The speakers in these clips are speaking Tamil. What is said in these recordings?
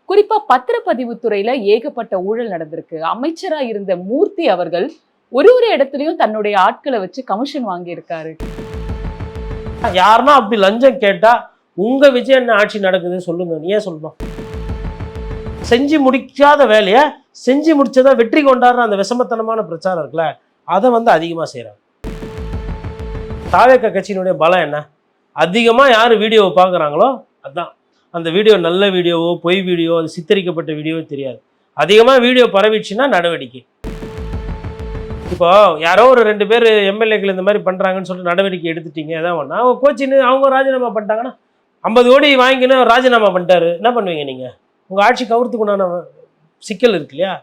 குறிப்பா பத்திரப்பதிவு துறையில ஏகப்பட்ட ஊழல் நடந்திருக்கு. அமைச்சரா இருந்த மூர்த்தி அவர்கள் ஒரு இடத்துலயும் தன்னுடைய ஆட்களை வச்சு கமிஷன் வாங்கியிருக்காரு. யாருன்னா அப்படி லஞ்சம் கேட்டா உங்க விஜய் என்ன ஆட்சி நடக்குதுன்னு சொல்லுங்க. நீ ஏன் சொல்லணும்? செஞ்சு முடிக்காத வேலையை செஞ்சு முடிச்சதா வெற்றி கொண்டாடுற அந்த விஷமத்தனமான பிரச்சாரம் இருக்குல்ல, அதை அதிகமா செய்யறாங்க. தாவேக கட்சியினுடைய பலம் என்ன? அதிகமா யாரு வீடியோவை பார்க்குறாங்களோ அதுதான். அந்த வீடியோ நல்ல வீடியோவோ பொய் வீடியோ அது சித்தரிக்கப்பட்ட வீடியோவோ தெரியாது. அதிகமா வீடியோ பரவிடுச்சுன்னா நடவடிக்கை. இப்போ யாரோ ஒரு 2 பேர் எம்எல்ஏக்கள் இந்த மாதிரி பண்றாங்கன்னு சொல்லிட்டு நடவடிக்கை எடுத்துட்டீங்க. ஏதாவது ஒன்று அவங்க கோச்சின்னு அவங்க ராஜினாமா பண்ணிட்டாங்கன்னா 50 கோடி வாங்கின்னு ராஜினாமா பண்ணிட்டாரு, என்ன பண்ணுவீங்க நீங்க? உங்க ஆட்சி கவுரத்துக்குண்டான சிக்கல் இருக்கு இல்லையா?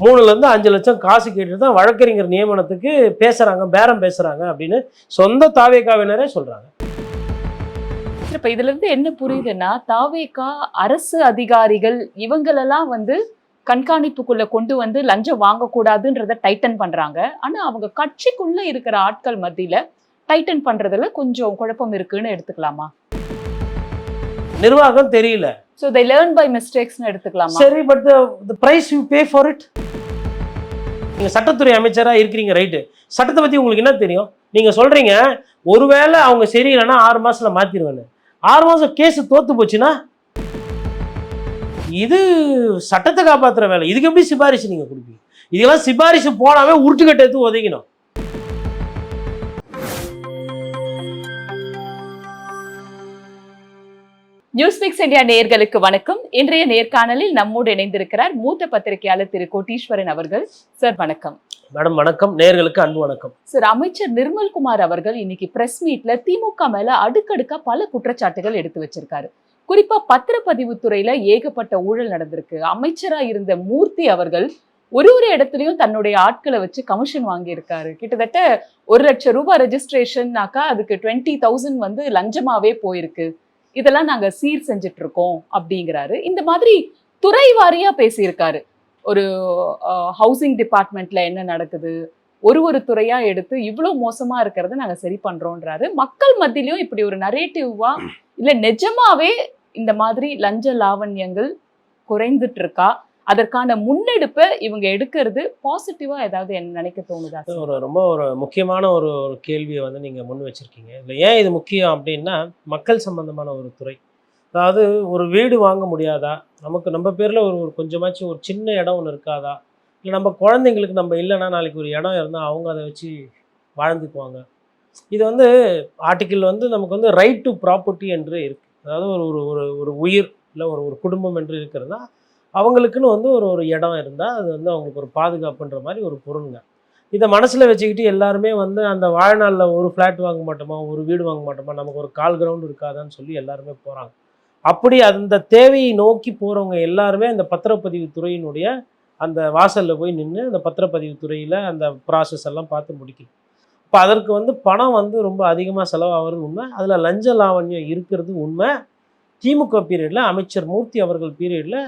3 5 லட்சம் காசு கேட்டு தான் வழக்கறிஞர் நியமனத்துக்கு பேசுறாங்க, பேரம் பேசுறாங்க அப்படின்னு சொந்த தாவேகாவினரே சொல்றாங்க. இப்ப இதுல இருந்து என்ன புரியுதுன்னா, தாவேகா அரசு அதிகாரிகள் இவங்களெல்லாம் கண்காணிப்புக்குள்ள கொண்டு லஞ்சம் வாங்கக்கூடாதுன்றத டைட்டன் பண்றாங்க. ஆனா அவங்க கட்சிக்குள்ள இருக்கிற ஆட்கள் மத்தியில டைட்டன் பண்றதுல கொஞ்சம் குழப்பம் இருக்குன்னு எடுத்துக்கலாமா? நிர்வாகம் தெரியல. So they learn by mistakes னு எடுத்துக்கலாமா? சரி, but the price you pay for it. நீங்க சட்டத்துறை அமைச்சரா இருக்கிறீங்க, ரைட்டு. சட்டத்தை பத்தி உங்களுக்கு என்ன தெரியும்? நீங்க சொல்றீங்க ஒருவேளை அவங்க சரியில்லைன்னா 6 மாசத்துல மாத்திருவேன்னு. 6 மாசம் கேஸ் தோத்து போச்சுன்னா இது சட்டத்தை காப்பாற்றுற வேலை. இதுக்கு எப்படி சிபாரிசு நீங்க கொடுப்பீங்க? இதெல்லாம் சிபாரிசு போனாவே உருட்டுக்கட்டை எடுத்து ஒதுக்கணும். நியூஸ்பிக்ஸ் இந்தியா நேயர்களுக்கு வணக்கம். இன்றைய நேர்காணலில் நம்மோடு இணைந்திருக்கிறார் மூத்த பத்திரிகையாளர் திரு கோட்டீஸ்வரன் அவர்கள். சார் வணக்கம். மேடம் வணக்கம். நேயர்களுக்கு அன்பு வணக்கம். சார், அமைச்சர் நிர்மல்குமார் அவர்கள் இன்னைக்கு பிரஸ் மீட்ல திமுக மேல அடுக்கடுக்கா பல குற்றச்சாட்டுகள் எடுத்து வச்சிருக்காரு. குறிப்பா பத்திரப்பதிவு துறையில ஏகப்பட்ட ஊழல் நடந்திருக்கு. அமைச்சரா இருந்த மூர்த்தி அவர்கள் ஒரு இடத்துலயும் தன்னுடைய ஆட்களை வச்சு கமிஷன் வாங்கியிருக்காரு. கிட்டத்தட்ட 1 லட்சம் ரூபாய் ரெஜிஸ்ட்ரேஷன்னாக்கா அதுக்கு 20,000 லஞ்சமாவே போயிருக்கு. இதெல்லாம் நாங்க சீர் செஞ்சுட்டு இருக்கோம் அப்படிங்கிறாரு. இந்த மாதிரி துறை வாரியா பேசியிருக்காரு. ஒரு ஹவுசிங் டிபார்ட்மெண்ட்ல என்ன நடக்குது, ஒரு துறையா எடுத்து இவ்வளவு மோசமா இருக்கிறத நாங்க சரி பண்றோம்ன்றாரு. மக்கள் மத்தியிலயும் இப்படி ஒரு நரேட்டிவா இல்ல நிஜமாவே இந்த மாதிரி லஞ்ச லாவண்யங்கள் குறைந்துட்டு இருக்கா? அதற்கான முன்னெடுப்பை இவங்க எடுக்கிறது பாசிட்டிவா ஏதாவது என்ன நினைக்க தோணுதா? ரொம்ப முக்கியமான ஒரு கேள்வியை நீங்க முன் வச்சிருக்கீங்க. இல்லை ஏன் இது முக்கியம் அப்படின்னா, மக்கள் சம்பந்தமான ஒரு துறை. அதாவது ஒரு வீடு வாங்க முடியாதா, நமக்கு நம்ம பேர்ல ஒரு கொஞ்சமாச்சும் ஒரு சின்ன இடம் ஒன்று இருக்காதா, இல்லை நம்ம குழந்தைங்களுக்கு நம்ம இல்லைன்னா நாளைக்கு ஒரு இடம் இருந்தால் அவங்க அதை வச்சு வாழ்ந்துக்குவாங்க. இது ஆர்டிக்கிள் நமக்கு ரைட் டு ப்ராப்பர்ட்டி என்று இருக்கு. அதாவது ஒரு உயிர் இல்லை ஒரு குடும்பம் என்று இருக்கிறதா அவங்களுக்குன்னு ஒரு இடம் இருந்தால் அது அவங்களுக்கு ஒரு பாதுகாப்புன்ற மாதிரி ஒரு பொருளுங்க. இதை மனசில் வச்சுக்கிட்டு எல்லாருமே அந்த வாழ்நாளில் ஒரு ஃப்ளாட் வாங்க மாட்டோமா, ஒரு வீடு வாங்க மாட்டோமா, நமக்கு ஒரு கால் கிரவுண்ட் இருக்காதான்னு சொல்லி எல்லாருமே போகிறாங்க. அப்படி அந்த தேவையை நோக்கி போகிறவங்க எல்லாருமே அந்த பத்திரப்பதிவு துறையினுடைய அந்த வாசலில் போய் நின்று அந்த பத்திரப்பதிவு துறையில் அந்த ப்ராசஸ் எல்லாம் பார்த்து முடிக்கணும். இப்போ அதற்கு பணம் ரொம்ப அதிகமாக செலவாகிறது உண்மை. அதில் லஞ்ச லாவண்யம் இருக்கிறது உண்மை. திமுக பீரியடில் அமைச்சர் மூர்த்தி அவர்கள் பீரியடில்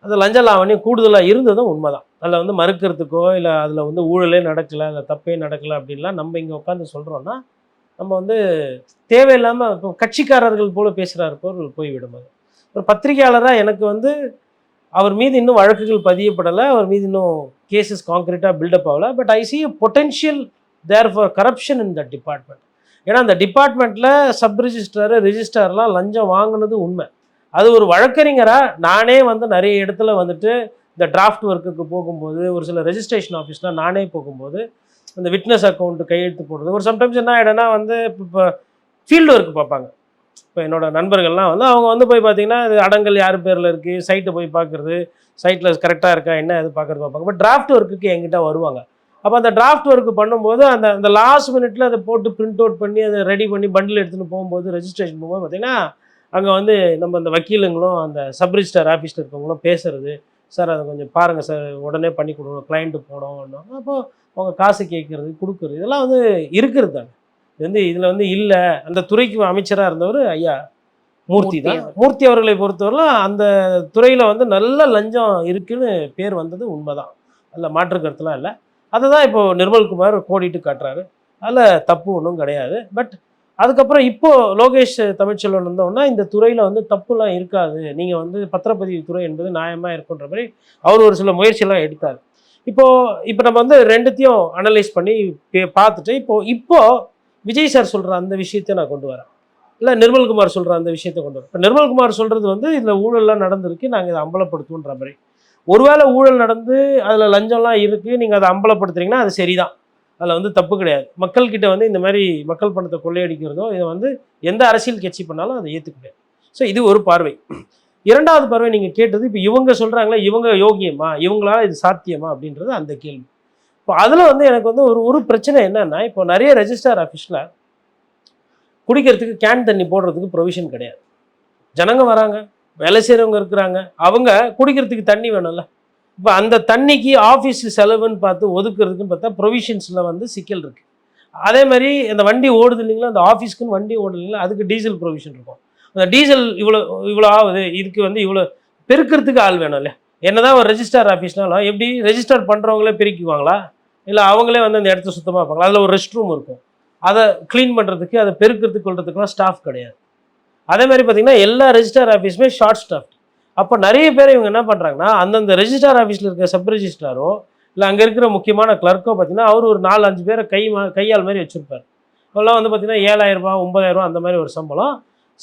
அந்த லஞ்ச லாவண்யம் கூடுதலாக இருந்ததும் உண்மைதான். அதில் மறுக்கிறதுக்கோ இல்லை அதில் ஊழலே நடக்கலை, அதில் தப்பே நடக்கலை அப்படின்லாம் நம்ம இங்கே உட்காந்து சொல்கிறோன்னா நம்ம தேவையில்லாமல் இப்போ கட்சிக்காரர்கள் போல் பேசுகிறாரு போல் போய்விடும். அது ஒரு பத்திரிகையாளராக எனக்கு அவர் மீது இன்னும் வழக்குகள் பதியப்படலை, அவர் மீது இன்னும் கேசஸ் கான்க்ரீட்டாக பில்டப் ஆகலை. But I see potential there for corruption in the department. ஏன்னா அந்த டிபார்ட்மெண்ட்டில் சப் ரிஜிஸ்ட்ரார் ரிஜிஸ்ட்ரார்லாம் லஞ்சம் வாங்கினது உண்மை. அது ஒரு வழக்கறிஞராக நானே நிறைய இடத்துல இந்த டிராஃப்ட் ஒர்க்குக்கு போகும்போது, ஒரு சில ரெஜிஸ்ட்ரேஷன் ஆஃபீஸ்லாம் நானே போகும்போது அந்த விட்னஸ் அக்கௌண்ட் கையெழுத்து போடுறது, ஒரு சம்டைம்ஸ் என்ன ஆகிடும்னா இப்போ ஃபீல்டு ஒர்க் பார்ப்பாங்க. இப்போ என்னோடய நண்பர்கள்லாம் அவங்க போய் பார்த்திங்கன்னா அது அடங்கல் யார் பேரில் இருக்குது, சைட்டை போய் பார்க்குறது, சைட்டில் கரெக்டாக இருக்கா என்ன அது பார்க்குறது பார்ப்பாங்க. பட் டிராஃப்ட் ஒர்க்குக்கு என்கிட்ட வருவாங்க. அப்போ அந்த டிராஃப்ட் ஒர்க்கு பண்ணும்போது அந்த லாஸ்ட் மினிட்ல அதை போட்டு பிரிண்ட் அவுட் பண்ணி அதை ரெடி பண்ணி பண்டில் எடுத்துகிட்டு போகும்போது, ரெஜிஸ்ட்ரேஷன் போகும்போது பார்த்திங்கன்னா அங்கே நம்ம அந்த வக்கீலுங்களும் அந்த சப் ரிஜிஸ்டர் ஆஃபீஸில் இருக்கவங்களும் பேசுகிறது, சார் அதை கொஞ்சம் பாருங்கள் சார், உடனே பண்ணி கொடுக்கணும், கிளைண்ட்டு போனோம். அப்போது அவங்க காசு கேட்குறது கொடுக்குறது இதெல்லாம் இருக்கிறது தானே. இது இதில் இல்லை. அந்த துறைக்கு அமைச்சராக இருந்தவர் ஐயா மூர்த்தி தான். மூர்த்தி அவர்களை பொறுத்தவரை அந்த துறையில் நல்ல லஞ்சம் இருக்குன்னு பேர் வந்தது உண்மைதான், அதில் மாற்று கருத்துலாம் இல்லை. அதை தான் இப்போது நிர்மல்குமார் கோடிட்டு காட்டுறாரு. அதில் தப்பு ஒன்றும் கிடையாது. பட் அதுக்கப்புறம் இப்போ லோகேஷ் தமிழ்ச்செல்வன் வந்தோன்னா இந்த துறையில் வந்து தப்புலாம் இருக்காது, நீங்கள் வந்து பத்திரப்பதிவு துறை என்பது நியாயமாக இருக்குன்ற மாதிரி அவர் ஒரு சில முயற்சியெல்லாம் எடுத்தார். இப்போ நம்ம வந்து ரெண்டுத்தையும் அனலைஸ் பண்ணி பார்த்துட்டு இப்போ விஜய் சார் சொல்கிற அந்த விஷயத்தை நான் கொண்டு வரேன், இல்லை நிர்மல்குமார் சொல்கிற அந்த விஷயத்தை கொண்டு வரேன். இப்போ நிர்மல்குமார் சொல்கிறது வந்து இதில் ஊழல்லாம் நடந்திருக்கு, நாங்கள் இதை அம்பலப்படுத்துவோன்ற மாதிரி. ஒருவேளை ஊழல் நடந்து அதில் லஞ்சம்லாம் இருக்குது, நீங்கள் அதை அம்பலப்படுத்துறீங்கன்னா அது சரிதான், அதில் வந்து தப்பு கிடையாது. மக்கள்கிட்ட வந்து இந்த மாதிரி மக்கள் பணத்தை கொள்ளையடிக்கிறதோ இதை வந்து எந்த அரசியல் கட்சி பண்ணாலும் அதை ஏற்றுக்க முடியாது. ஸோ இது ஒரு பார்வை. இரண்டாவது பார்வை நீங்கள் கேட்டது, இப்போ இவங்க சொல்கிறாங்களே இவங்க யோகியமா, இவங்களால இது சாத்தியமா அப்படின்றது அந்த கேள்வி. இப்போ அதில் வந்து எனக்கு வந்து ஒரு பிரச்சனை என்னன்னா, இப்போ நிறைய ரெஜிஸ்ட்ரார் ஆஃபீஸில் குடிக்கிறதுக்கு கேன் தண்ணி போடுறதுக்கு ப்ரொவிஷன் கிடையாது. ஜனங்க வராங்க, வேலை செய்கிறவங்க இருக்கிறாங்க, அவங்க குடிக்கிறதுக்கு தண்ணி வேணும்ல. இப்போ அந்த தண்ணிக்கு ஆஃபீஸ் செலவுன்னு பார்த்து ஒதுக்குறதுக்குன்னு பார்த்தா ப்ரொவிஷன்ஸில் வந்து சிக்கல் இருக்குது. அதே மாதிரி அந்த வண்டி ஓடுது இல்லைங்களா, அந்த ஆஃபீஸ்க்குன்னு வண்டி ஓடுது இல்லைங்களா, அதுக்கு டீசல் ப்ரொவிஷன் இருக்கும். அந்த டீசல் இவ்வளோ ஆகுது, இதுக்கு வந்து இவ்வளோ பெருக்கிறதுக்கு ஆள் வேணும் இல்லையா. என்னதான் ஒரு ரெஜிஸ்டார் ஆஃபீஸ்னாலும் எப்படி ரெஜிஸ்டர் பண்ணுறவங்களே பெருக்குவாங்களா, இல்லை அவங்களே வந்து அந்த இடத்த சுத்தமாக இருப்பாங்களா. அதில் ஒரு ரெஸ்ட் ரூம் இருக்கும், அதை க்ளீன் பண்ணுறதுக்கு அதை பெருக்கிறதுக்கு கொள்றதுக்குலாம் ஸ்டாஃப் கிடையாது. அதே மாதிரி பார்த்திங்கன்னா எல்லா ரெஜிஸ்டார் ஆஃபீஸுமே ஷார்ட் ஸ்டாஃப். அப்போ நிறைய பேர் இவங்க என்ன பண்ணுறாங்கன்னா, அந்தந்த ரெஜிஸ்டார் ஆஃபீஸில் இருக்கிற சப் ரெஜிஸ்ட்ராரோ இல்லை அங்கே இருக்கிற முக்கியமான கிளர்க்கோ பார்த்தீங்கன்னா அவர் ஒரு 4-5 பேரை கையால் மாதிரி வச்சுருப்பார். அதெல்லாம் வந்து பார்த்திங்கன்னா 7,000 ரூபா 9,000 அந்த மாதிரி ஒரு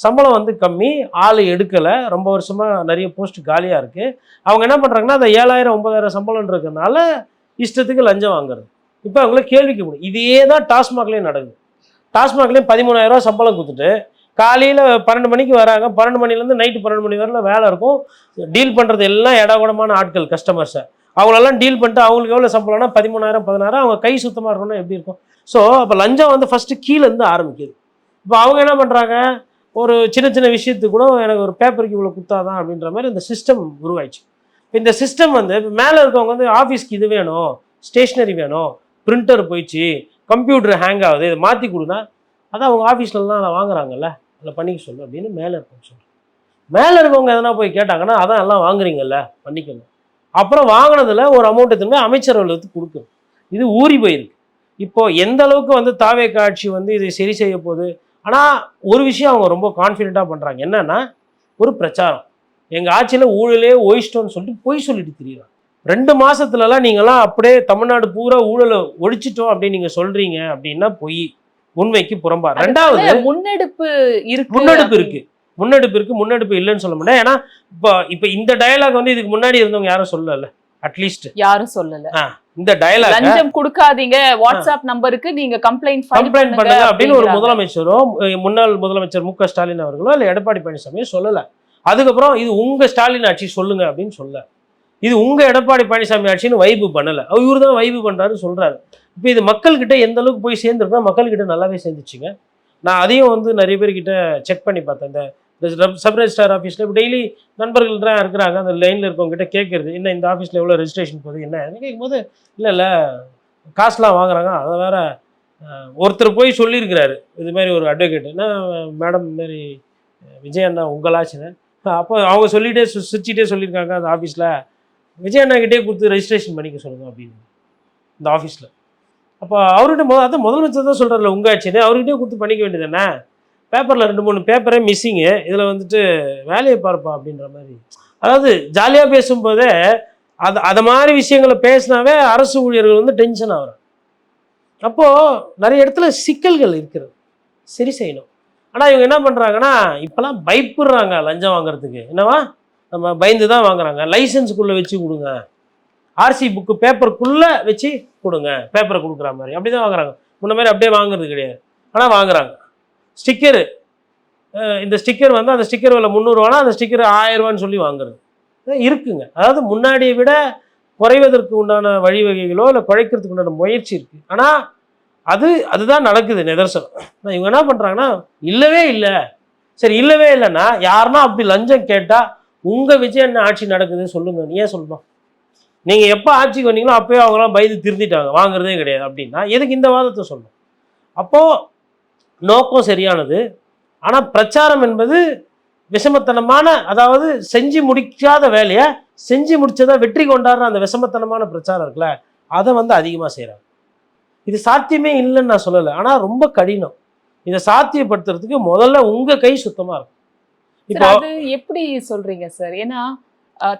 சம்பளம் வந்து கம்மி, ஆள் எடுக்கலை, ரொம்ப வருஷமாக நிறைய போஸ்ட் காலியாக இருக்குது. அவங்க என்ன பண்ணுறாங்கன்னா அந்த 7,000 9,000 சம்பளம்ன்றதுனால இஷ்டத்துக்கு லஞ்சம் வாங்குறது. இப்போ அவங்கள கேள்விக்க முடியும். இதே தான் டாஸ்மாக்லேயும் நடக்குது. டாஸ்மாக்லேயும் 13,000 ரூபா சம்பளம் கொடுத்துட்டு காலையில் 12 மணிக்கு வராங்க, 12 மணிலேருந்து நைட்டு 12 மணி வரையில் வேலை இருக்கும். டீல் பண்ணுறது எல்லாம் இடகுடமான ஆட்கள், கஸ்டமர்ஸை. அவங்களெல்லாம் டீல் பண்ணிட்டு அவங்களுக்கு எவ்வளோ சம்பளம்னா 13,000 14,000, அவங்க கை சுத்தமாக இருக்கணும்னா எப்படி இருக்கும். ஸோ அப்போ லஞ்சம் வந்து ஃபஸ்ட்டு கீழேருந்து ஆரம்பிக்குது. இப்போ அவங்க என்ன பண்ணுறாங்க, ஒரு சின்ன சின்ன விஷயத்துக்கு கூட எனக்கு ஒரு பேப்பருக்கு இவ்வளோ கொடுத்தாதான் அப்படின்ற மாதிரி இந்த சிஸ்டம் உருவாயிடுச்சு. இப்போ இந்த சிஸ்டம் வந்து மேலே இருக்கவங்க வந்து ஆஃபீஸ்க்கு இது வேணும், ஸ்டேஷ்னரி வேணும், பிரிண்டர் போயிடுச்சு, கம்ப்யூட்டர் ஹேங் ஆகுது, இதை மாற்றி கொடுனா அதான் அவங்க ஆஃபீஸ்லலாம் வாங்குறாங்கல்ல, அதில் பண்ணிக்க சொல்லு அப்படின்னு மேலே இருக்கவங்க சொல்கிறேன். மேலே இருக்கவங்க எதனா போய் கேட்டாங்கன்னா அதான் எல்லாம் வாங்குறீங்கல்ல பண்ணிக்கணும். அப்புறம் வாங்கினதில் ஒரு அமௌண்ட் எடுத்துன்னு அமைச்சர் அலுவலகத்துக்கு கொடுக்குது. இது ஊறி போயிருக்கு. இப்போது எந்த அளவுக்கு வந்து தாவே காட்சி வந்து இதை சரி செய்ய போகுது. ஆனால் ஒரு விஷயம் அவங்க ரொம்ப கான்ஃபிடென்ட்டாக பண்ணுறாங்க, என்னன்னா ஒரு பிரச்சாரம். எங்கள் ஆட்சியில் ஊழலே ஒழிச்சிட்டோன்னு சொல்லிட்டு பொய் சொல்லிட்டு தெரியுறாங்க. 2 மாதத்துலலாம் நீங்களாம் அப்படியே தமிழ்நாடு பூரா ஊழலை ஒழிச்சிட்டோம் அப்படின்னு நீங்கள் சொல்கிறீங்க அப்படின்னா பொய், உண்மைக்கு புறம்பா. ரெண்டாவது முன்னெடுப்பு இருக்கு, முன்னெடுப்பு இல்லைன்னு சொல்ல முடியாது. ஏன்னா இப்போ இந்த டயலாக் வந்து இதுக்கு முன்னாடி இருந்தவங்க யாரும் சொல்லல, அட்லீஸ்ட் யாரும் சொல்லல. இந்த டயலாக் லஞ்சம் கொடுக்காதீங்க, வாட்ஸ்அப் நம்பருக்கு நீங்க கம்ப்ளைண்ட் பண்ணுங்க அப்படின்னு ஒரு முதலமைச்சரோ முன்னாள் முதலமைச்சர் மு.க. ஸ்டாலின் அவர்களோ இல்லை எடப்பாடி பழனிசாமியோ சொல்லல. அதுக்கப்புறம் இது உங்க ஸ்டாலின் ஆட்சி சொல்லுங்க அப்படின்னு சொல்ல, இது உங்க எடப்பாடி பழனிசாமி ஆட்சின்னு வைப்பு பண்ணல, இவரு தான் வைப்பு பண்றாரு சொல்றாரு. இப்போ இது மக்கள்கிட்ட எந்த அளவுக்கு போய் சேர்ந்துருக்கா, மக்கள்கிட்ட நல்லாவே சேர்ந்துச்சுங்க. நான் அதையும் வந்து நிறைய பேர்கிட்ட செக் பண்ணி பார்த்தேன். இந்த சப் ரெஜிஸ்ட்ரார் ஆஃபீஸில் இப்போ டெய்லி நண்பர்கள் தான் இருக்கிறாங்க, அந்த லைனில் இருக்கவங்ககிட்ட கேட்குறது, என்ன இந்த ஆஃபீஸில் எவ்வளோ ரெஜிஸ்ட்ரேஷன் போகுது என்ன கேட்கும்போது, இல்லை காசுலாம் வாங்குறாங்க. அதை வேற ஒருத்தர் போய் சொல்லியிருக்கிறாரு, இது மாதிரி ஒரு அட்வொகேட், என்ன மேடம் இதுமாரி விஜய் அண்ணா உங்களாச்சுன்னு. அப்போ அவங்க சொல்லிகிட்டே சிரிச்சிட்டே சொல்லியிருக்காங்க அந்த ஆஃபீஸில், விஜய் அண்ணாக்கிட்டே கொடுத்து ரெஜிஸ்ட்ரேஷன் பண்ணிக்க சொல்லுங்கள் அப்படின்னு இந்த ஆஃபீஸில். அப்போ அவர்கிட்ட அதான் முதலமைச்சர் தான் சொல்கிறார்ல உங்கள் ஆட்சின்னு, அவர்கிட்டே கொடுத்து பண்ணிக்க வேண்டியது தானே. பேப்பரில் 2-3 பேப்பரே மிஸ்ஸிங்கு, இதில் வந்துட்டு வேலையை பார்ப்பா அப்படின்ற மாதிரி. அதாவது ஜாலியாக பேசும்போதே அதை மாதிரி விஷயங்களை பேசினாவே அரசு ஊழியர்கள் வந்து டென்ஷன் ஆகிறாங்க. அப்போது நிறைய இடத்துல சிக்கல்கள் இருக்கிறது, சரி செய்யணும். ஆனால் இவங்க என்ன பண்ணுறாங்கன்னா இப்போலாம் பயப்படுறாங்க லஞ்சம் வாங்குறதுக்கு. என்னவா நம்ம பயந்து தான் வாங்குறாங்க. லைசன்ஸுக்குள்ளே வச்சு கொடுங்க, ஆர்சி புக்கு பேப்பருக்குள்ளே வச்சு கொடுங்க, பேப்பரை கொடுக்குற மாதிரி அப்படி தான் வாங்குறாங்க. முன்ன மாதிரி அப்படியே வாங்குறது கிடையாது, ஆனால் வாங்குறாங்க. ஸ்டிக்கரு, இந்த ஸ்டிக்கர் வந்து அந்த ஸ்டிக்கர் விலை 300 ரூபானா அந்த ஸ்டிக்கர் 1000 ரூபான்னு சொல்லி வாங்குறது இருக்குங்க. அதாவது முன்னாடியை விட குறைவதற்கு உண்டான வழிவகைகளோ இல்லை குறைக்கிறதுக்கு உண்டான முயற்சி இருக்குது. ஆனால் அதுதான் நடக்குது நிதர்சனம். இவங்க என்ன பண்ணுறாங்கன்னா இல்லவே இல்லை. சரி இல்லவே இல்லைன்னா யாருன்னா அப்படி லஞ்சம் கேட்டால் உங்கள் விஜய் என்ன ஆட்சி நடக்குதுன்னு சொல்லுங்கள், நீ ஏன் சொல்லணும்? நீங்கள் எப்போ ஆட்சிக்கு வந்தீங்களோ அப்போயே அவங்களாம் பயந்து திருந்திட்டாங்க, வாங்குறதே கிடையாது அப்படின்னா எதுக்கு இந்த வாதத்தை சொல்லணும்? அப்போது நோக்கம் சரியானது, ஆனால் பிரச்சாரம் என்பது விஷமத்தனமான, அதாவது செஞ்சு முடிக்காத வேலையை செஞ்சு முடிச்சதா வெற்றி கொண்டாடுற அந்த விஷமத்தனமான பிரச்சாரம் இருக்குல்ல, அதை வந்து அதிகமாக செய்கிறாங்க. இது சாத்தியமே இல்லைன்னு நான் சொல்லலை, ஆனால் ரொம்ப கடினம். இதை சாத்தியப்படுத்துறதுக்கு முதல்ல உங்க கை சுத்தமா இருக்கும். இப்போ அது எப்படி சொல்றீங்க சார்? ஏன்னா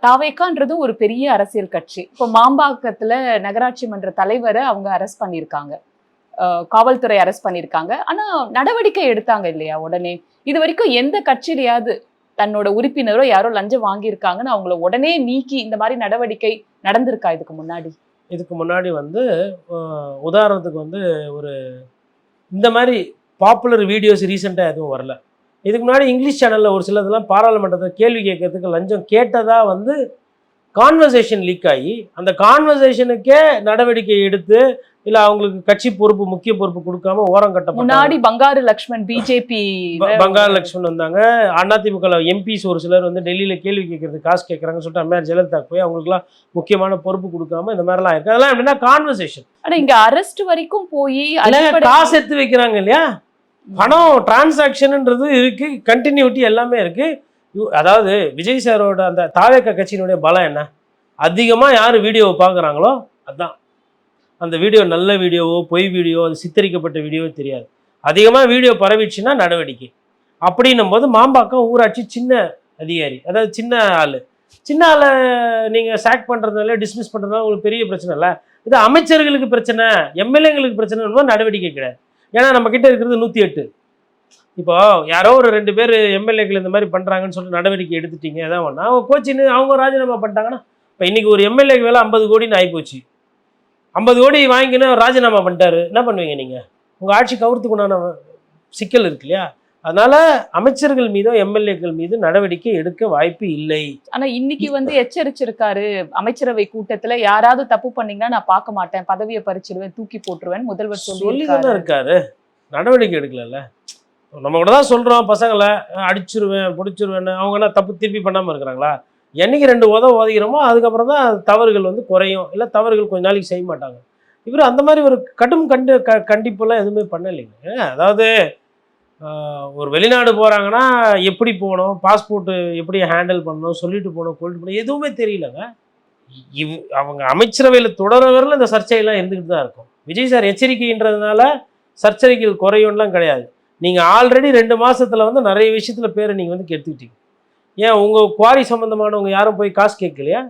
தாவேக்கான்றது ஒரு பெரிய அரசியல் கட்சி. இப்போ மாம்பாக்கத்துல நகராட்சி மன்ற தலைவரை அவங்க அரெஸ்ட் பண்ணியிருக்காங்க, காவல்துறை அரெஸ்ட் பண்ணியிருக்காங்க. ஆனா நடவடிக்கை எடுத்தாங்க இல்லையா உடனே? இது வரைக்கும் எந்த கட்சியிலயாவது தன்னோட உறுப்பினரோ யாரோ லஞ்சம் வாங்கியிருக்காங்கன்னு அவங்கள உடனே நீக்கி இந்த மாதிரி நடவடிக்கை நடந்திருக்கா இதுக்கு முன்னாடி? இதுக்கு முன்னாடி வந்து உதாரணத்துக்கு வந்து ஒரு இந்த மாதிரி பாப்புலர் வீடியோஸ் ரீசெண்டாக எதுவும் வரல. இதுக்கு முன்னாடி இங்கிலீஷ் சேனலில் ஒரு சிலதெல்லாம் பாராளுமன்றத்தில் கேள்வி கேட்கறதுக்கு லஞ்சம் கேட்டதா வந்து கான்வர்சேஷன் லீக் ஆகி அந்த கான்வர்சேஷனுக்கே நடவடிக்கை எடுத்து இல்லை அவங்களுக்கு கட்சி பொறுப்பு முக்கிய பொறுப்பு கொடுக்காம ஓரம் கட்டப்பட்ட முன்னாடி பங்காரு லக்ஷ்மண் பிஜேபி பங்காரு லக்ஷ்மண் வந்தாங்க. அதிமுக எம்பிஸ் ஒரு சிலர் வந்து டெல்லியில் கேள்வி கேட்கறதுக்கு காசு கேட்குறாங்கன்னு சொல்லிட்டு அம்மையார் ஜெயலலிதாக்கு போய் அவங்களுக்குலாம் முக்கியமான பொறுப்பு கொடுக்காம இந்த மாதிரிலாம் இருக்கு. அதெல்லாம் எப்படின்னா கான்வர்சேஷன். ஆனா இங்க அரெஸ்ட் வரைக்கும் போய் காசு எடுத்து வைக்கிறாங்க இல்லையா, பணம் டிரான்சாக்ஷன்ன்றது இருக்கு, கண்டினியூட்டி எல்லாமே இருக்கு. அதாவது விஜய் சாரோட அந்த தாவேக கட்சியினுடைய பலம் என்ன? அதிகமாக யார் வீடியோவை பார்க்குறாங்களோ அதுதான் அந்த வீடியோ நல்ல வீடியோவோ பொய் வீடியோ அது சித்தரிக்கப்பட்ட வீடியோவோ தெரியாது. அதிகமாக வீடியோ பரவிடுச்சுன்னா நடவடிக்கை. அப்படின்னும் போது மாம்பாக்கம் ஊராட்சி சின்ன அதிகாரி, அதாவது சின்ன ஆளை நீங்கள் சாக் பண்ணுறதுனால டிஸ்மிஸ் பண்ணுறதுனால உங்களுக்கு பெரிய பிரச்சனை இல்லை. இது அமைச்சர்களுக்கு பிரச்சனை, எம்எல்ஏங்களுக்கு பிரச்சனை நடவடிக்கை கிடையாது. ஏன்னா நம்ம கிட்ட இருக்கிறது 108. இப்போ யாரோ ஒரு 2 பேர் எம்எல்ஏக்கள் இந்த மாதிரி பண்ணுறாங்கன்னு சொல்லிட்டு நடவடிக்கை எடுத்துட்டீங்க, எதாவது ஒன்றா அவங்க கோச்சின்னு அவங்க ராஜினாமா பண்ணிட்டாங்கன்னா இப்போ இன்றைக்கி ஒரு எம்எல்ஏக்கு வேலை 50 கோடின்னு ஆகிப்போச்சு. 50 கோடி வாங்கின்னு ராஜினாமா பண்ணிட்டாரு, என்ன பண்ணுவீங்க நீங்கள்? உங்கள் ஆட்சி கவுரத்துக்குண்டான சிக்கல் இருக்கு இல்லையா? அதனால் அமைச்சர்கள் மீதோ எம்எல்ஏக்கள் மீது நடவடிக்கை எடுக்க வாய்ப்பு இல்லை. ஆனால் இன்னைக்கு வந்து எச்சரிச்சிருக்காரு அமைச்சரவை கூட்டத்தில், யாராவது தப்பு பண்ணீங்கன்னா நான் பார்க்க மாட்டேன், பதவியை பறிச்சிடுவேன், தூக்கி போட்டுருவேன் முதல்வர் சொல்லி தானே இருக்காரு, நடவடிக்கை எடுக்கல. நம்ம கூட தான் சொல்கிறோம் பசங்களை அடிச்சிருவேன் பிடிச்சிருவேன்னு, அவங்கன்னா தப்பு திருப்பி பண்ணாமல் இருக்கிறாங்களா? என்னைக்கு 2 ஓதிக்கிறோமோ அதுக்கப்புறம் தான் தவறுகள் வந்து குறையும், இல்லை தவறுகள் கொஞ்ச நாளைக்கு செய்ய மாட்டாங்க. இவர் அந்த மாதிரி ஒரு கடும் கண்டிப்பெல்லாம் எதுவுமே பண்ணலைங்க. அதாவது ஒரு வெளிநாடு போகிறாங்கன்னா எப்படி போகணும், பாஸ்போர்ட்டு எப்படி ஹேண்டில் பண்ணணும், சொல்லிட்டு போகணும், கொல்லிட்டு போகணும், எதுவுமே தெரியலங்க. அவங்க அமைச்சரவையில் தொடரவரில் இந்த சர்ச்சையெல்லாம் இருந்துக்கிட்டு தான் இருக்கும். விஜய் சார் எச்சரிக்கைன்றதுனால சர்ச்சைகள் குறையும்லாம் கிடையாது. நீங்கள் ஆல்ரெடி 2 மாதத்தில் வந்து நிறைய விஷயத்தில் பேரை நீங்கள் வந்து கெடுத்துக்கிட்டீங்க. ஏன் உங்கள் குவாரி சம்மந்தமானவங்க யாரும் போய் காசு கேட்கலையா?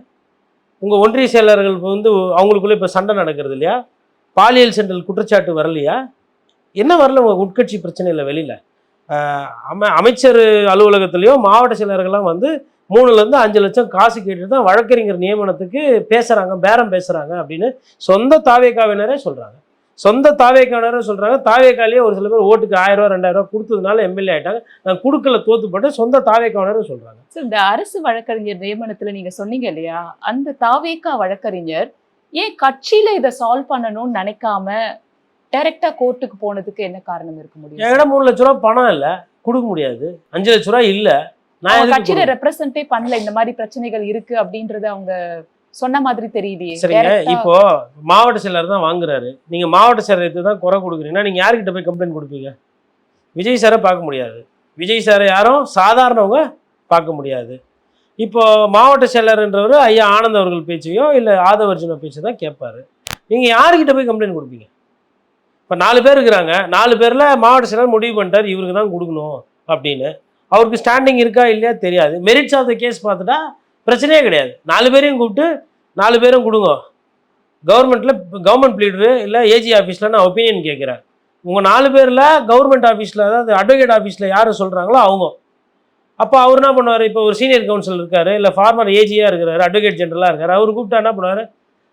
உங்கள் ஒன்றிய செயலர்கள் வந்து அவங்களுக்குள்ளே இப்போ சண்டை நடக்கிறது இல்லையா? பாலியல் சென்றல் குற்றச்சாட்டு வரலையா? என்ன வரல உங்கள் உட்கட்சி பிரச்சனை இல்லை வெளியில்? அமைச்சர் அலுவலகத்துலேயோ மாவட்ட செயலர்கள்லாம் வந்து 3-5 லட்சம் காசு கேட்டு தான் வழக்கறிஞர் நியமனத்துக்கு பேசுகிறாங்க, பேரம் பேசுகிறாங்க அப்படின்னு சொந்த தாவேக்காவினரே சொல்கிறாங்க. தாவேக்காலேயே ஒரு சில பேர் ஓட்டுக்கு 1000 ரூபா 2000 ரூபா கொடுத்ததுனால எம்எல்ஏ ஆகிட்டாங்க, நான் கொடுக்கல தோத்துப்பட்டு சொந்த தாவேக்காவினரும் சொல்கிறாங்க. ஸோ இந்த அரசு வழக்கறிஞர் நியமனத்தில் நீங்கள் சொன்னீங்க இல்லையா, அந்த தாவேக்கா வழக்கறிஞர் ஏன் கட்சியில் இதை சால்வ் பண்ணணும்னு நினைக்காம டைரக்டா கோர்ட்டுக்கு போனதுக்கு என்ன காரணம் இருக்க முடியும்? என்கிட்ட 3 லட்ச ரூபா பணம் இல்லை, கொடுக்க முடியாது. 5 லட்ச ரூபா இல்லை, நான் கட்சியில ரெப்ரசென்டே பண்ணல, இந்த மாதிரி பிரச்சனைகள் இருக்கு அப்படின்றது அவங்க சொன்ன மாதிரி தெரியலையே. சரிங்க, இப்போ மாவட்ட செயலர் தான் வாங்குறாரு, நீங்க மாவட்ட செயலருக்கு தான் குறை கொடுக்குறீங்கன்னா நீங்க யார்கிட்ட போய் கம்ப்ளைண்ட் கொடுப்பீங்க? விஜய் சாரை பார்க்க முடியாது, விஜய் சாரை யாரும் சாதாரணவங்க பார்க்க முடியாது. இப்போ மாவட்ட செயலர்ன்றவர் ஐயா ஆனந்த் அவர்கள் பேச்சையோ இல்லை ஆதவர்ஜுன பேச்சை தான் கேட்பாரு. நீங்கள் யார்கிட்ட போய் கம்ப்ளைண்ட் கொடுப்பீங்க? இப்போ 4 பேர் இருக்கிறாங்க, 4 பேரில் மாவட்ட செயலர் முடிவு பண்ணிட்டார் இவருக்கு தான் கொடுக்கணும் அப்படின்னு. அவருக்கு ஸ்டாண்டிங் இருக்கா இல்லையா தெரியாது. மெரிட்ஸ் ஆஃப் த கேஸ் பார்த்துட்டா பிரச்சனையே கிடையாது. 4 பேரையும் கூப்பிட்டு 4 பேரும் கொடுங்க. கவர்மெண்ட் ப்ளீடரு இல்லை ஏஜி ஆஃபீஸில் நான் ஒப்பீனியன் கேட்குறேன். உங்கள் 4 பேரில் கவர்மெண்ட் ஆஃபீஸில், அதாவது அட்வொகேட் ஆஃபீஸில் யார் சொல்கிறாங்களோ அவங்க. அப்போ அவர் என்ன பண்ணுவார்? இப்போ ஒரு சீனியர் கவுன்சில் இருக்கார், இல்லை ஃபார்மர் ஏஜியாக இருக்கிறார், அட்வொகேட் ஜெனரலாக இருக்கார், அவர் கூப்பிட்டா என்ன பண்ணுவார்?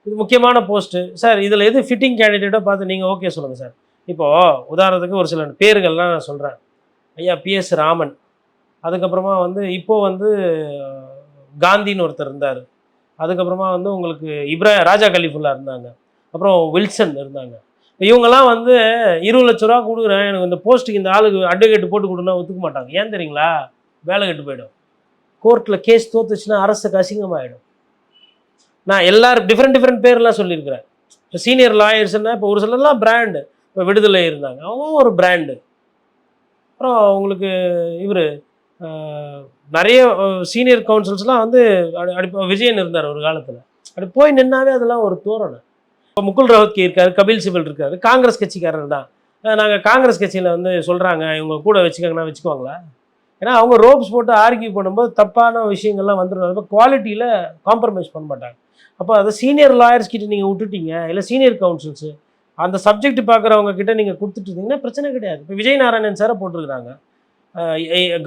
இது முக்கியமான போஸ்ட்டு சார், இதில் எது ஃபிட்டிங் கேண்டிடேட்டோ பார்த்து நீங்கள் ஓகே சொல்லுங்கள் சார். இப்போது உதாரணத்துக்கு ஒரு சில பேர்கள்லாம் நான் சொல்கிறேன். ஐயா PS ராமன், அதுக்கப்புறமா வந்து இப்போது வந்து காந்தின்னு ஒருத்தர் இருந்தார், அதுக்கப்புறமா வந்து உங்களுக்கு ராஜா கலிஃபுல்லா இருந்தாங்க, அப்புறம் வில்சன் இருந்தாங்க. இவங்கெல்லாம் வந்து 20 லட்ச ரூபா கொடுக்குறேன் எனக்கு இந்த போஸ்ட்டுக்கு இந்த ஆளுக்கு அட்வொகேட் போட்டு கொடுன்னா ஒத்துக்க மாட்டாங்க. ஏன் தெரியுங்களா? வேலை கெட்டு போயிடும். கோர்ட்டில் கேஸ் தோத்துச்சுன்னா அரசுக்கு அசிங்கமாகிடும். நான் எல்லாரும் டிஃப்ரெண்ட் பேர்லாம் சொல்லியிருக்கிறேன். இப்போ சீனியர் லாயர்ஸ்னால் இப்போ ஒரு சிலர்லாம் பிராண்டு, இப்போ விடுதலை இருந்தாங்க, அவங்க ஒரு பிராண்டு. அப்புறம் உங்களுக்கு இவர் நிறைய சீனியர் கவுன்சில்ஸ்லாம் வந்து விஜயன் இருந்தார் ஒரு காலத்தில். அப்படி போய் நின்னாவே அதெல்லாம் ஒரு தோரணை. இப்போ முகுல் ரோஹத்கி இருக்கார், கபில் சிபல் இருக்கார், காங்கிரஸ் கட்சிக்காரர் தான். நாங்கள் காங்கிரஸ் கட்சியில் வந்து சொல்கிறாங்க இவங்க கூட வச்சுக்கோங்கன்னா வச்சுக்குவாங்களா? ஏன்னா அவங்க ரோப்ஸ் போட்டு ஆர்கியூ பண்ணும்போது தப்பான விஷயங்கள்லாம் வந்துடும். குவாலிட்டியில் காம்ப்ரமைஸ் பண்ண மாட்டாங்க. அப்போ அதை சீனியர் லாயர்ஸ் கிட்ட நீங்கள் விட்டுட்டீங்க, இல்லை சீனியர் கவுன்சில்ஸு அந்த சப்ஜெக்ட் பார்க்குறவங்க கிட்ட நீங்கள் கொடுத்துட்டு இருந்தீங்கன்னா பிரச்சனை கிடையாது. இப்போ விஜய் நாராயணன் சாரை போட்டிருக்கிறாங்க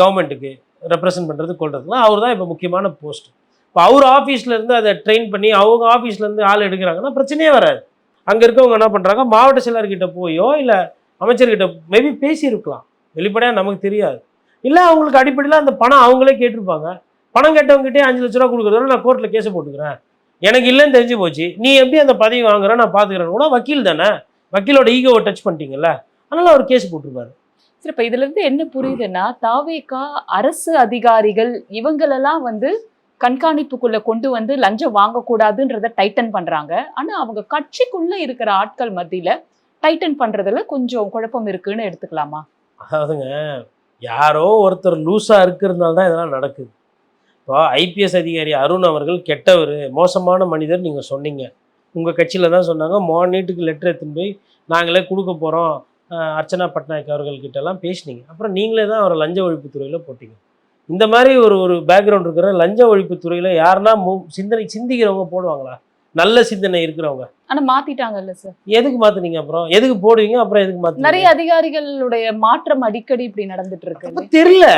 கவர்மெண்ட்டுக்கு ரெப்ரசன்ட் பண்ணுறது கொள்றதுலாம். அவர் தான் இப்போ முக்கியமான போஸ்ட். இப்போ அவர் ஆஃபீஸ்லேருந்து அதை ட்ரெயின் பண்ணி அவங்க ஆஃபீஸ்லேருந்து ஆள் எடுக்கிறாங்கன்னா பிரச்சனையே வராது. அங்கே இருக்கவங்க என்ன பண்ணுறாங்க, மாவட்ட செயலாளர்கிட்ட போயோ இல்லை அமைச்சர்கிட்ட மேபி பேசியிருக்கலாம், வெளிப்படையாக நமக்கு தெரியாது. இல்லை அவங்களுக்கு அடிப்படையில் அந்த பணம் அவங்களே கேட்டிருப்பாங்க. பணம் கேட்டவங்ககிட்டே 5 லட்ச ரூபா கொடுக்குறதுனால நான் கோர்ட்டில் கேஸை போட்டுக்கிறேன், எனக்கு இல்லைன்னு தெரிஞ்சு போச்சு, நீ எப்படி அந்த பதவி வாங்குறேன் நான் பார்த்துக்கிறேன்னு கூட வக்கீல் தானே, வக்கீலோட ஈகோவை டச் பண்ணிட்டீங்கல்ல, அதனால் அவர் கேஸ் போட்டிருப்பாரு. சரி, இப்ப இதுல இருந்து என்ன புரியுதுன்னா, தாவேகா அரசு அதிகாரிகள் இவங்களெல்லாம் வந்து கண்காணிப்புக்குள்ள கொண்டு வந்து லஞ்சம் வாங்கக்கூடாதுன்றத டைட்டன் பண்றாங்க. ஆனா அவங்க கட்சிக்குள்ள இருக்கிற ஆட்கள் மத்தியில டைட்டன் பண்றதுல கொஞ்சம் குழப்பம் இருக்குன்னு எடுத்துக்கலாமா? அதாவதுங்க, யாரோ ஒருத்தர் லூஸாக இருக்கிறதுனால தான் இதெல்லாம் நடக்குது. இப்போ ஐபிஎஸ் அதிகாரி அருண் அவர்கள் கெட்டவர், மோசமான மனிதர் நீங்கள் சொன்னீங்க. உங்கள் கட்சியில் தான் சொன்னாங்க. மார்னிட்டுக்கு லெட்டர் எடுத்துன்னு போய் நாங்களே கொடுக்க போகிறோம் அர்ச்சனா பட்நாயக் அவர்கள்கிட்டலாம் பேசினீங்க. அப்புறம் நீங்களே தான் அவரை லஞ்ச ஒழிப்புத்துறையில் போட்டிங்க. இந்த மாதிரி ஒரு பேக்ரவுண்ட் இருக்கிற லஞ்ச ஒழிப்புத்துறையில் யாருன்னா சிந்திக்கிறவங்க போடுவாங்களா? நல்ல சிந்தனை இருக்கிறவங்க. ஆனா மாத்திட்டாங்கல்ல சார். எதுக்கு மாத்துனீங்க? அப்புறம் எதுக்கு போடுவீங்க? அப்புறம் எதுக்கு மாத்துனீங்க? நிறைய அதிகாரிகளுடைய மாற்றம் அடிக்கடி இப்படி நடந்துட்டு இருக்கு. தெரியல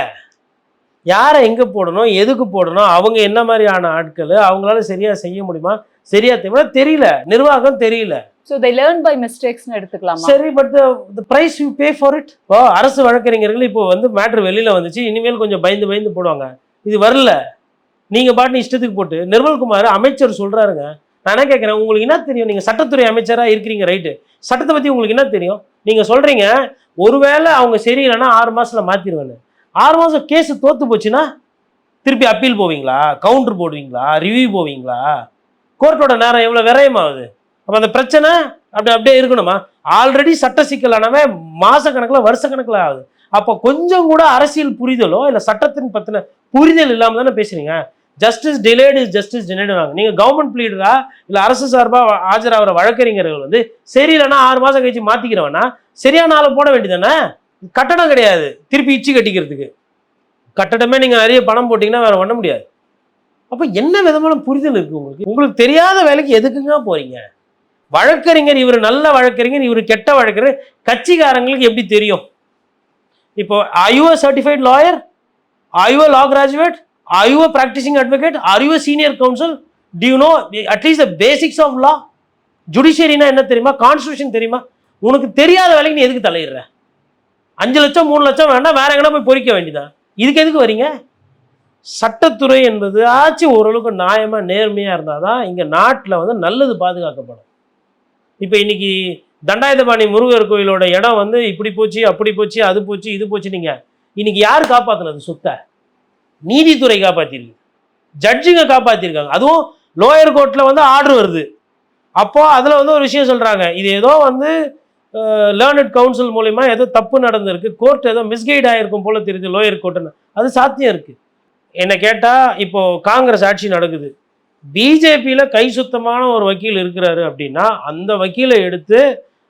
யாரை எங்க போடணும், எதுக்கு போடணும், அவங்க என்ன மாதிரியான ஆட்கள், அவங்களால சரியா செய்ய முடியுமா, சரியா தெரியல, நிர்வாகம் தெரியல. So they learn by mistakes னு எடுத்துக்கலாமா? சரி, but the price you pay for it. இப்போ அரசு வழக்கறிஞர்கள் இப்போ வந்து மேட்ரு வெளியில வந்துச்சு, இனிமேல் கொஞ்சம் பயந்து போடுவாங்க. இது வரல, நீங்க பாட்டு இஷ்டத்துக்கு போட்டு. நிர்மல்குமார் அமைச்சர் சொல்றாருங்க, நான் என்ன கேட்குறேன், உங்களுக்கு என்ன தெரியும்? நீங்கள் சட்டத்துறை அமைச்சராக இருக்கிறீங்க, ரைட்டு, சட்டத்தை பற்றி உங்களுக்கு என்ன தெரியும்? நீங்கள் சொல்கிறீங்க ஒருவேளை அவங்க சரியில்லைன்னா 6 மாதத்தில் மாற்றிடுவேன்னு. 6 மாதம் கேஸு தோற்று போச்சுன்னா திருப்பி அப்பீல் போவீங்களா, கவுண்டர் போடுவீங்களா, ரிவ்யூ போவீங்களா? கோர்ட்டோட நேரம் எவ்வளோ விரயமாகுது. அப்போ அந்த பிரச்சனை அப்படியே இருக்கணுமா? ஆல்ரெடி சட்ட சிக்கலானவன் மாத கணக்கில் வருஷ கணக்கில் ஆகுது. அப்போ கொஞ்சம் கூட அரசியல் புரிதலோ இல்லை சட்டத்தின் பற்றின புரிதல் இல்லாமல் தானே பேசுகிறீங்க. ஜஸ்டிஸ் டிலேடு இஸ் ஜஸ்டிஸ் டிலேடுவாங்க. நீங்கள் கவர்மெண்ட் ப்ளீடரா இல்லை அரசு சார்பாக ஆஜராகிற வழக்கறிஞர்கள் வந்து சரியில்லைன்னா 6 மாதம் கழிச்சு மாற்றிக்கிறவனா சரியான ஆளை போட வேண்டியதானே? கட்டடம் கிடையாது திருப்பி இச்சி கட்டிக்கிறதுக்கு. கட்டடமே நீங்கள் நிறைய பணம் போட்டிங்கன்னா வேறு பண்ண முடியாது. அப்போ என்ன விதமான புரிதல் இருக்குது உங்களுக்கு? உங்களுக்கு தெரியாத வேலைக்கு எதுக்குங்க போகிறீங்க? வழக்கறிஞர் இவர் நல்ல வழக்கறிஞர், இவர் கெட்ட வழக்கறிஞர், கட்சிக்காரங்களுக்கு எப்படி தெரியும்? இப்போ are you a certified lawyer? Are you a law graduate? Are you a practicing advocate? Are you a senior counsel? Do you know at least the basics of law? ஜுடிஷியரினா என்ன தெரியுமா? கான்ஸ்டியூஷன் தெரியுமா? உனக்கு தெரியாத வேலைக்கு நீ எதுக்கு தலையிடுற? 5 லட்சம் 3 லட்சம் வேண்டாம், வேற எங்கன்னா போய் பொறிக்க வேண்டியதான். இதுக்கு எதுக்கு வரீங்க? சட்டத்துறை என்பது ஆச்சு ஓரளவுக்கு நியாயமாக நேர்மையாக இருந்தால் தான் இங்கே நாட்டில் வந்து நல்லது பாதுகாக்கப்படும். இப்போ இன்னைக்கு தண்டாயுதபாணி முருகர் கோயிலோட இடம் வந்து இப்படி போச்சு, அப்படி போச்சு, அது போச்சு, இது போச்சு. நீங்கள் இன்னைக்கு யார் காப்பாற்றினது? சொத்தை நீதித்துறை காப்பாற்றிருக்கு, ஜட்ஜுங்க காப்பாற்றிருக்காங்க. அதுவும் லோயர் கோர்ட்டில் வந்து ஆர்டர் வருது. அப்போ அதில் வந்து ஒரு விஷயம் சொல்கிறாங்க, இது ஏதோ வந்து லேர்னட் கவுன்சில் மூலிமா ஏதோ தப்பு நடந்திருக்கு, கோர்ட் ஏதோ மிஸ்கைட் ஆகிருக்கும் போல தெரியுது லோயர் கோர்ட்டுன்னு. அது சாத்தியம் இருக்குது. என்னை கேட்டால் இப்போது காங்கிரஸ் ஆட்சி நடக்குது, பிஜேபியில் கை சுத்தமான ஒரு வக்கீல் இருக்கிறாரு அப்படின்னா அந்த வக்கீலை எடுத்து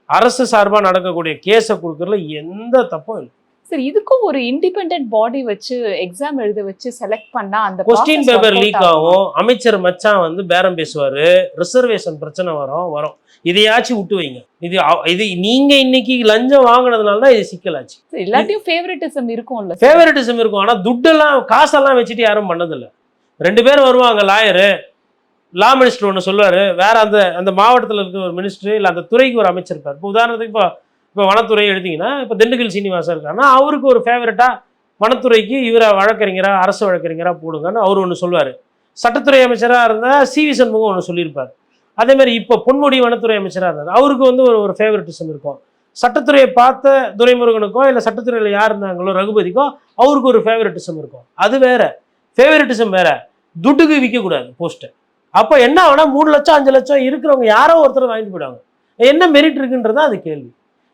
அரசு சார்பாக நடக்கக்கூடிய கேஸை கொடுக்கறதுல எந்த தப்பும் இல்லை. சரி, இதுக்கும் ஒரு இண்டிபெண்டன்ட் பாடி வச்சு எக்ஸாம் எழுத வச்சு செலக்ட் பண்ணா அந்த கொஸ்டின் பேப்பர் லீக் ஆகும், அமைச்சர் மச்சான் வந்து பேரம் பேசுவாரு, ரிசர்வேஷன் பிரச்சனை வரும். இதையாச்சும் விட்டு வைங்க. இது நீங்க இன்னைக்கு லஞ்சம் வாங்கினதுனால தான் இது சிக்கலாச்சு. எல்லாத்தையும் ஃபேவரட்டிசம் இருக்கும்ல. ஃபேவரட்டிசம் இருக்கும், ஆனா துட்டெல்லாம் காசெல்லாம் வச்சுட்டு யாரும் பண்ணதில்லை. 2 பேர் வருவாங்க, லாயரு, லா மினிஸ்டர் ஒன்று சொல்லுவார், வேற அந்த மாவட்டத்தில் இருக்கிற ஒரு மினிஸ்டர் இல்லை அந்த துறைக்கு ஒரு அமைச்சர் இருப்பார். இப்போ உதாரணத்துக்கு இப்போ வனத்துறை எடுத்தீங்கன்னா இப்போ திண்டுக்கல் சீனிவாசன் இருக்காருன்னா அவருக்கு ஒரு ஃபேவரட்டாக வனத்துறைக்கு இவரை வழக்கறிஞராக அரசு வழக்கறிஞராக போடுங்கன்னு அவர் ஒன்று சொல்லுவார். சட்டத்துறை அமைச்சராக இருந்தால் சிவி சண்முகம் ஒன்று சொல்லியிருப்பார். அதேமாதிரி இப்போ பொன்முடி வனத்துறை அமைச்சராக இருந்தார், அவருக்கு வந்து ஒரு ஃபேவரட்டிசம் இருக்கும். சட்டத்துறையை பார்த்த துரைமுருகனுக்கோ இல்லை சட்டத்துறையில் யார் இருந்தாங்களோ ரகுபதிக்கோ அவருக்கு ஒரு ஃபேவரட்டிசம் இருக்கும். அது வேற, ஃபேவரட்டிசம் வேற. துட்டுக்கு விற்கக்கூடாது போஸ்ட்டை. அப்போ என்ன ஆகுனா 3 லட்சம் 5 லட்சம் இருக்கிறவங்க யாரோ ஒருத்தர் வாங்கிட்டு போயிடுவாங்க. என்ன மெரிட் இருக்குன்றதா அது கேள்வி.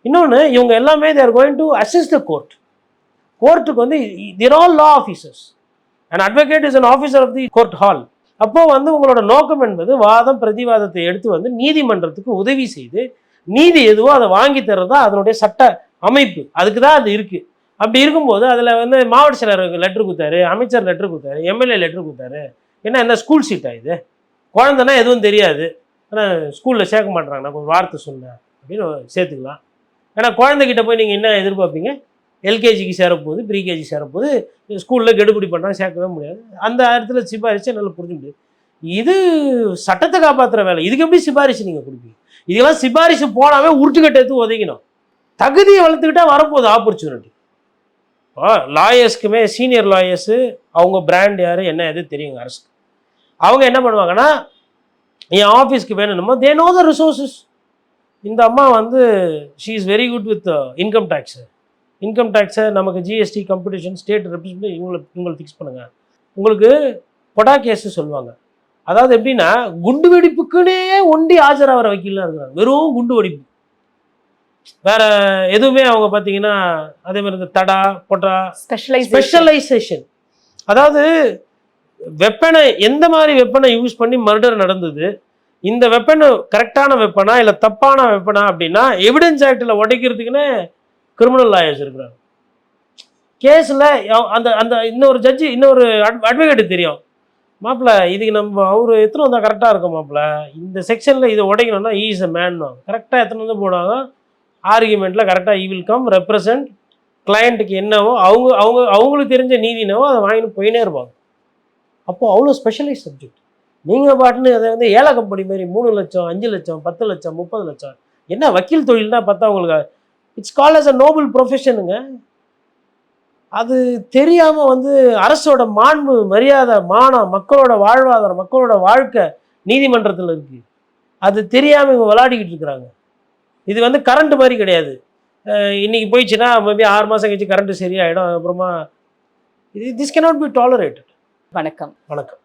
இன்னொன்று, இவங்க எல்லாமே they are going to assist the court. கோர்ட்டுக்கு வந்து they're all law officers. An advocate is an officer of the court hall. அப்போ வந்து உங்களோட நோக்கம் என்பது வாதம் பிரதிவாதத்தை எடுத்து வந்து நீதிமன்றத்துக்கு உதவி செய்து நீதி எதுவோ அதை வாங்கி தர்றதா அதனுடைய சட்ட அமைப்பு, அதுக்கு தான் அது இருக்குது. அப்படி இருக்கும்போது அதில் வந்து மாவட்ட செயலர் லெட்டர் கொடுத்தாரு, அமைச்சர் லெட்டர் கொடுத்தாரு, எம்எல்ஏ லெட்டர் கொடுத்தாரு. என்ன ஸ்கூல் சீட்டா இது? குழந்தைன்னா எதுவும் தெரியாது, ஆனால் ஸ்கூலில் சேர்க்க மாட்டேறாங்க, நான் ஒரு வார்த்தை சொன்னேன் அப்படின்னு சேர்த்துக்கலாம். ஏன்னா குழந்தைகிட்ட போய் நீங்கள் என்ன எதிர்பார்ப்பீங்க? எல்கேஜிக்கு சேரப்போகுது, ப்ரீகேஜி சேரப்போகுது, ஸ்கூலில் கெடுபிடி பண்ணுறாங்க, சேர்க்கவே முடியாது. அந்த இடத்துல சிபாரிசை நல்லா புரிஞ்சு முடியாது. இது சட்டத்தை காப்பாற்றுற வேலை, இதுக்கு எப்படி சிபாரிசு நீங்கள் கொடுப்பீங்க? இதெல்லாம் சிபாரிசு போனாவே உருட்டுக்கட்டை எடுத்து உதைக்கணும். தகுதியை வளர்த்துக்கிட்டா வரப்போகுது ஆப்பர்ச்சுனிட்டி. லாயர்ஸ்க்குமே சீனியர் லாயர்ஸு அவங்க பிராண்ட் யார் என்ன எது தெரியுங்க அரசுக்கு. அவங்க என்ன பண்ணுவாங்கன்னா, என் ஆஃபீஸ்க்கு வேணுமோ தே நோ த ரிசோர்ஸஸ். இந்த அம்மா வந்து she is very good with income டேக்ஸை நமக்கு ஜிஎஸ்டி காம்படிஷன் ஸ்டேட் ரெப்ரசன்ட் இவங்களை ஃபிக்ஸ் பண்ணுங்கள். உங்களுக்கு கொடா கேஸு சொல்லுவாங்க. அதாவது எப்படின்னா, குண்டு வெடிப்புக்குன்னே ஒண்டி ஆஜராகிற வக்கீல்லாம் இருக்கிறாங்க. வெறும் குண்டு வெடிப்பு, வேற எதுவுமே அவங்க பார்த்தீங்கன்னா அதே மாதிரி இந்த தடா பொட்டா ஸ்பெஷலைசேஷன். அதாவது வெப்பனை எந்த மாதிரி வெப்பனை யூஸ் பண்ணி மர்டர் நடந்தது, இந்த வெப்பனை கரெக்டான வெப்பனா இல்லை தப்பான வெப்பனா அப்படின்னா எவிடன்ஸ் ஆக்டில் உடைக்கிறதுக்குன்னு கிரிமினல் லாயர்ஸ் இருக்கிறாங்க. கேஸில் அந்த அந்த இன்னொரு ஜட்ஜி இன்னொரு அட்வொகேட்டு தெரியும், மாப்பிள்ள இதுக்கு நம்ம அவர் எத்தனை வந்தால் கரெக்டாக இருக்கும் மாப்பிள்ள, இந்த செக்ஷனில் இதை உடைக்கணும்னா ஈஸ் அ மேன் கரெக்டாக எத்தனை வந்து போடுவாங்க. ஆர்குமெண்ட்டில் கரெக்டாக ஈ வில் கம் ரெப்ரசன்ட் கிளையண்ட்டுக்கு என்னவோ அவங்களுக்கு தெரிஞ்ச நீதினவோ அதை வாங்கிட்டு போயினே இருப்பாங்க. அப்போது அவ்வளோ ஸ்பெஷலைஸ் சப்ஜெக்ட். நீங்கள் பாட்டுன்னு அதை வந்து ஏழை கம்பெனி மாதிரி 3 லட்சம் 5 லட்சம் 10 லட்சம் 30 லட்சம் என்ன வக்கீல் தொழில்னா பார்த்தா உங்களுக்கு it's called as a noble ப்ரொஃபஷனுங்க. அது தெரியாமல் வந்து அரசோட மாண்பு மரியாதை மானம் மக்களோட வாழ்வாதாரம் மக்களோட வாழ்க்கை நீதிமன்றத்தில் இருக்குது, அது தெரியாமல் இவங்க விளையாடிக்கிட்டு இருக்கிறாங்க. இது வந்து கரண்ட் மாதிரி கிடையாது, இன்னைக்கு போயிடுச்சுன்னா மேபி 6 மாதம் கழிச்சு கரண்ட் சரியாயிடும், அப்புறமா திஸ் கேனாட் பி டாலரேட்டட். வணக்கம். வணக்கம்.